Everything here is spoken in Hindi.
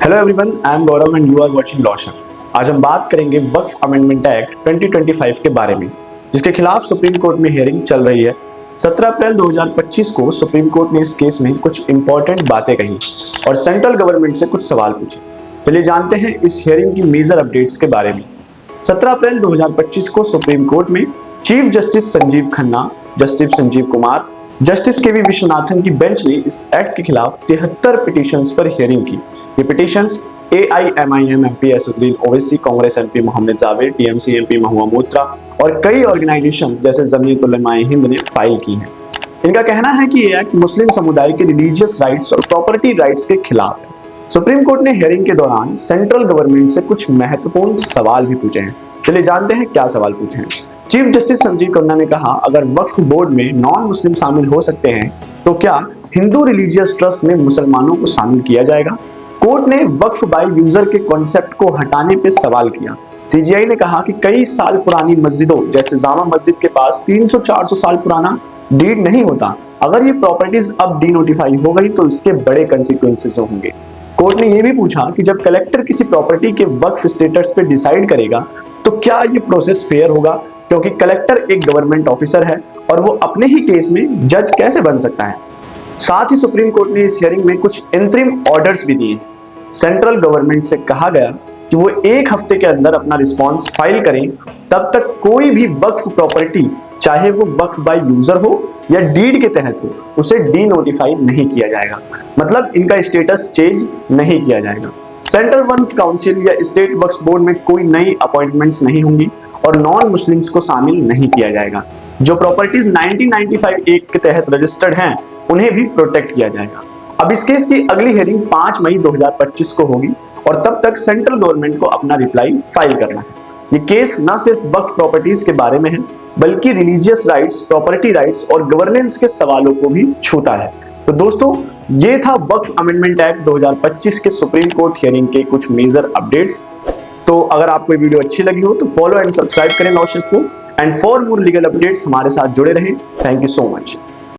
Hello everyone, I am Gaurav and you are watching law chef. आज हम बात करेंगे वक्फ अमेंडमेंट एक्ट 2025 के बारे में, जिसके खिलाफ सुप्रीम कोर्ट में हियरिंग चल रही है। 17 अप्रैल 2025 को सुप्रीम कोर्ट ने इस केस में कुछ इंपॉर्टेंट बातें कही और सेंट्रल गवर्नमेंट से कुछ सवाल पूछे। चलिए जानते हैं इस हियरिंग की मेजर अपडेट्स के बारे में। 17 अप्रैल 2025 को सुप्रीम कोर्ट में chief justice Sanjeev Khanna, justice Sanjeev Kumar, justice के वी विश्वनाथन की बेंच ने इस एक्ट के खिलाफ 73 पिटीशंस पर हियरिंग की। ये petitions AIMIM MP Asaduddin Owaisi, Congress MP Mohammad Javed, TMC MP Mahua Moitra और कई ऑर्गेनाइजेशन जैसे जमीयत उलमा ए हिंद ने फाइल की हैं। इनका कहना है कि ये एक्ट मुस्लिम समुदाय के रिलीजियस राइट्स और प्रॉपर्टी राइट्स के खिलाफ है। सुप्रीम कोर्ट ने हियरिंग के दौरान सेंट्रल गवर्नमेंट से कुछ महत्वपूर्ण सवाल भी पूछे हैं। चलिए जानते हैं क्या सवाल पूछे हैं। चीफ जस्टिस संजीव खन्ना ने कहा, अगर वक्फ बोर्ड में नॉन मुस्लिम शामिल हो सकते हैं तो क्या हिंदू रिलीजियस ट्रस्ट में मुसलमानों को शामिल किया जाएगा? कोर्ट ने वक्फ बाय यूजर के कॉन्सेप्ट को हटाने पे सवाल किया। CGI ने कहा कि कई साल पुरानी मस्जिदों जैसे जामा मस्जिद के पास 300-400 साल पुराना डीड नहीं होता। अगर ये प्रॉपर्टीज अब डीनोटिफाई हो गई तो इसके बड़े कंसिक्वेंसेस होंगे। कोर्ट ने यह भी पूछा कि जब कलेक्टर किसी प्रॉपर्टी के वक्फ स्टेटस पे डिसाइड करेगा तो क्या ये प्रोसेस फेयर होगा, क्योंकि कलेक्टर एक गवर्नमेंट ऑफिसर है और वो अपने ही केस में जज कैसे बन सकता है। साथ ही सुप्रीम कोर्ट ने इस हियरिंग में कुछ इंटरिम ऑर्डर्स भी दिए। सेंट्रल गवर्नमेंट से कहा गया कि वो 1 हफ्ते के अंदर अपना रिस्पॉन्स फाइल करें, तब तक कोई भी वक्फ प्रॉपर्टी, चाहे वो वक्फ बाय यूजर हो या डीड के तहत हो, उसे डीनोटिफाई नहीं किया जाएगा। मतलब इनका स्टेटस चेंज नहीं किया जाएगा। सेंट्रल वक्फ काउंसिल या स्टेट वक्फ बोर्ड में कोई नई अपॉइंटमेंट्स नहीं होंगी और नॉन मुस्लिम्स को शामिल नहीं किया जाएगा। जो प्रॉपर्टीज 1995 एक्ट के तहत रजिस्टर्ड हैं उन्हें भी प्रोटेक्ट किया जाएगा। अब इस केस की अगली हियरिंग 5 मई 2025 को होगी और तब तक सेंट्रल गवर्नमेंट को अपना रिप्लाई फाइल करना है। ये केस न सिर्फ वक्फ प्रॉपर्टीज के बारे में है, बल्कि रिलीजियस राइट्स, प्रॉपर्टी राइट्स और गवर्नेंस के सवालों को भी छूता है। तो दोस्तों, ये था वक्फ अमेंडमेंट एक्ट 2025 के सुप्रीम कोर्ट हियरिंग के कुछ मेजर अपडेट्स। तो अगर आपको ये वीडियो अच्छी लगी हो तो फॉलो एंड सब्सक्राइब करें लॉ शेफ को, and for more legal updates हमारे साथ जुड़े रहें। Thank you so much.